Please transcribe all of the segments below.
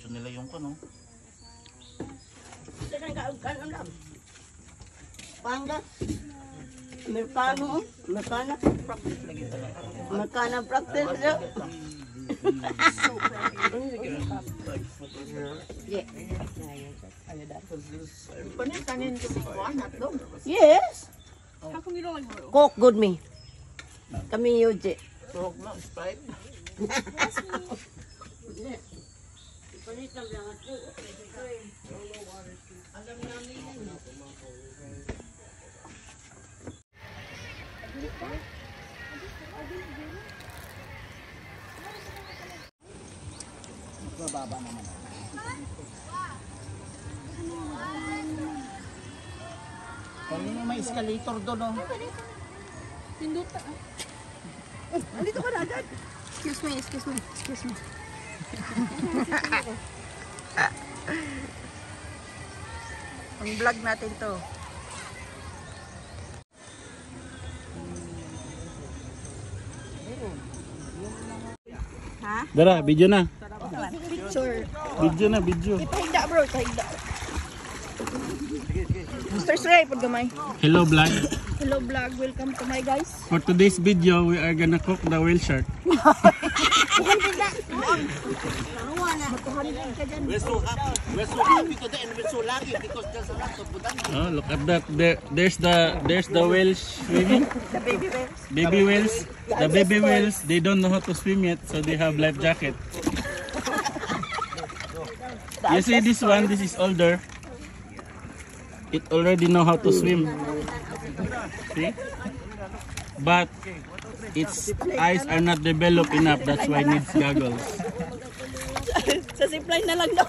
gusto nila yung kano. Panda. Americano. Americano practice. Yes. Coke good me. Kami Yuji. Coke na, Sprite. Bababa naman. Kanina may escalator doon, oh. Pinduta. Andito ka na agad. Excuse me. Ang vlog natin to. Ha? Dara, video na. Picture. Video. Ipahigda bro, ipahigda. Mr. Sray, pag gamay. Hello vlog. Hello vlog, welcome to my guys. For today's video, we are gonna cook the whale shark. We're so happy today and we're so lucky because there's a lot of budan. Oh, look at that. There's the whales swimming. The baby whales. Baby whales. The baby whales, they don't know how to swim yet, so they have life jacket. You see this one, this is older. It already know how to swim. See? But its eyes are not developed enough, that's why it needs goggles. Sa zipline na lang daw.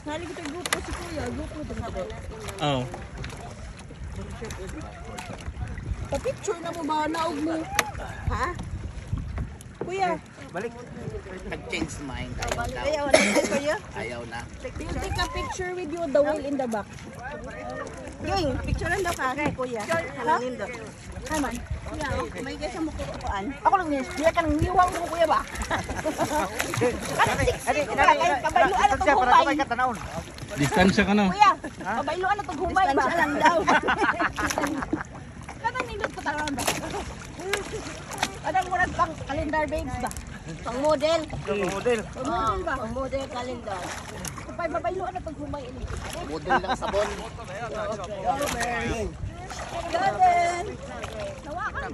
Nali ko tayo grupo si Kuya, grupo. Oh. Pa-picture na mo ba? Naog mo. Ha? Kuya. Balik. Nag-change mind. Ayaw na Kuya. Ayaw na. You take a picture with you, the whale in the back. Yung, picturean daw ka kay Kuya. Halangin daw. Naman. Kuya, may kasi mo kukuan. Ako lang yun. Hindi ka nang niwang mo Kuya ba? Kasi kabayloan na itong humay. Distansya ka na. Kuya, kabayloan na itong humay ba? Distansya lang daw. Kadang nindot ko taron ba? Kadang murag pang calendar babes ba? Pang model. Model. Model ba? Pang model calendar. Kapay babayloan na itong humay ini. Model lang sabon. Gaden! Nawakan!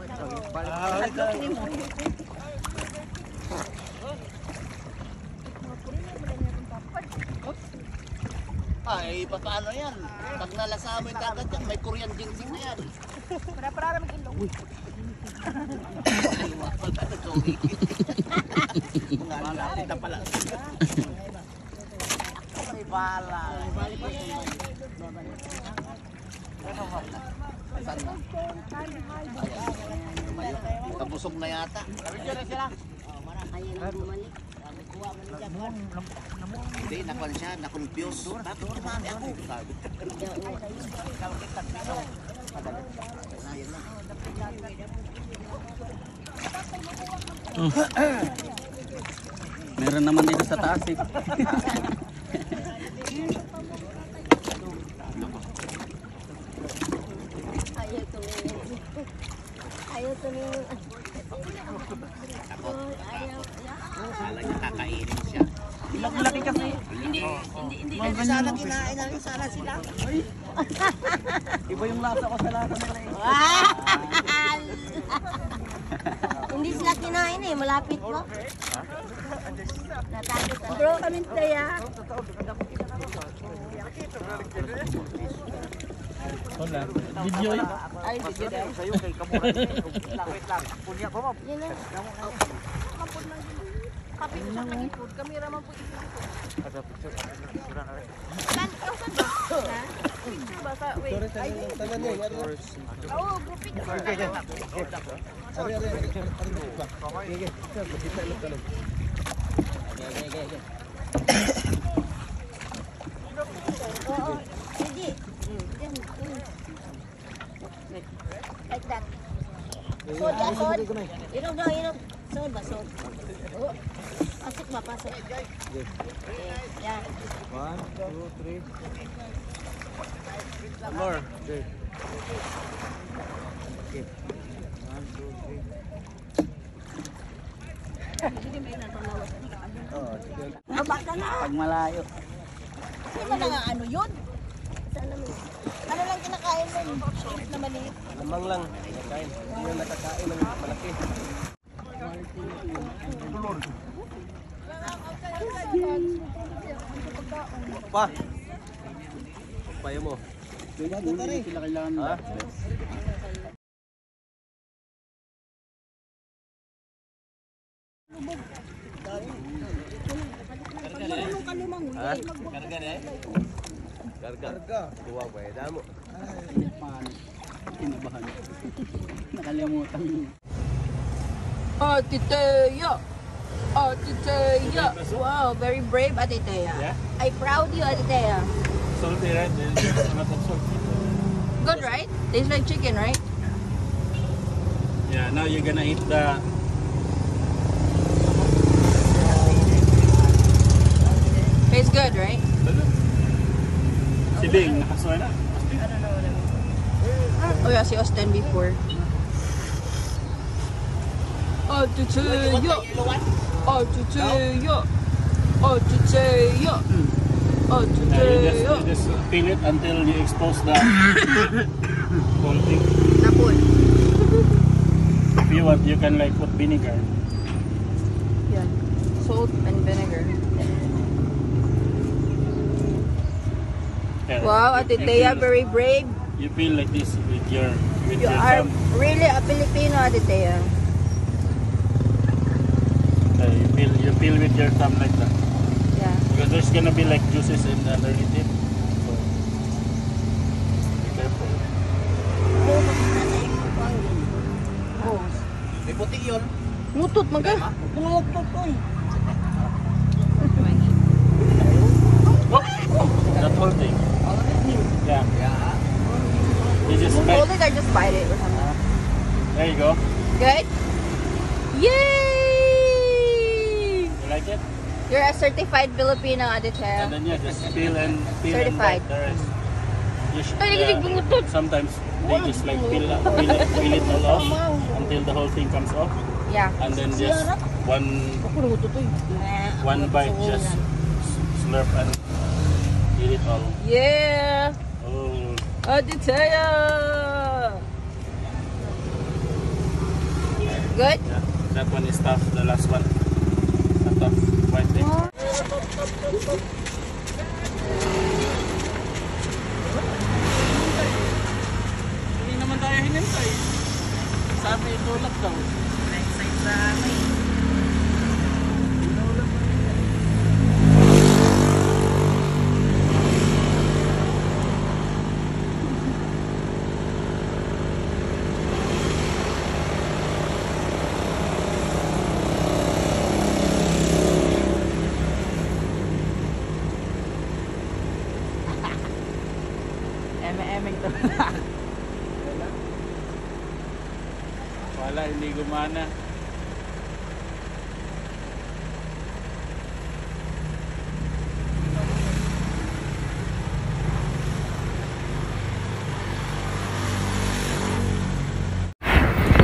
Ay, paano yan? Pag nalasa mo yung dagat yan, may Korean ginseng na yan. Para naman ilong. Bala, kita pala. May bala. Saan na? Kabusog na yata. Hindi, nakuha siya, na-confuse. Bakit kumami ako? Oh. Meron naman dito sa taas eh. Ayaw tumingin. Kala niya kakainin siya. Laki kasi. Hindi sana kinain namin sana sila. Iba yung lasa ko sa lasa nila eh. Hindi sila kinain eh, malapit po. Natakot ka. Bro, kami tayo. Wala. Video eh. Ay, video daw. Sa'yo kay kamura. Wait lang. Punya ko mo. Yan na. Kapod lang yun. Kapit siya kagipod. Kamera man po isikot. Ada picture. Saan? Saan ba? Ha? Picture ba? Wait. Ay, oo, grupit. Sige. Like that. Sod, sod. Inog daw, inog. Sod ba, sod? Papasok. Yan. 1, 2, 3. More. Okay. Okay. 1, 2, 3. Oh, sige. Baba ka na. Pag malayo. Hindi ka na nga ano yun? Ano lang kinakain mo? Shrimp na maliit. Lamang lang. Kain. Hindi na nakakain ng malaki. Pa. Payo mo. Sila kailangan. Ha? Karga na eh. Karga. Tuwa pa eh. Damo. Kinabahan. Nakalimutan mo. Ate Thea! Ate Thea! Wow, very brave, Ate Thea. Yeah. I proud you, Ate Thea. Salty, right? There's a lot of salt. Good, right? Tastes like chicken, right? Yeah, now you're gonna eat the Tastes good, right? siling. Nakasuhay na. Oh yeah, si Austin before. Ate Thea! Ate Thea! Ate Thea! Ate You Thea! just peel it until you expose the whole thing. Napon. If you want, you can like put vinegar. Yeah. Salt and vinegar. Yeah. Wow, Ate You Thea, peel- very brave. You peel like this with your You are thumb. really a Filipino, Ate Thea. You peel with your thumb like that. Yeah. Because there's gonna be like juices in underneath it. So be careful. Oh. May puti yun. Mutot maga. That whole thing. Yeah. You just Hold bite. it or just bite it or something. There you go. Good? Yay! You like it? You're a certified Filipino, Ate And Thea. then you just peel and Certified. bite the rest. You should, Ay, nagiging sometimes they just like peel it all off until the whole thing comes off, Yeah. and then just one bite, just slurp and eat it all. Yeah! Oh, Ate Thea! Good? yeah. That one is tough. The last one, the tough white thing. Hindi naman tayo hinintay. Sabi tulak daw. Excited sa amin. Eme-emeng to. Wala, hindi gumana.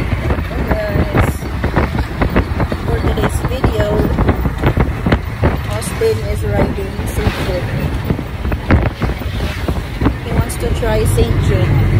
Guys, for today's video, Austin is riding St. John. He wants to try St. John.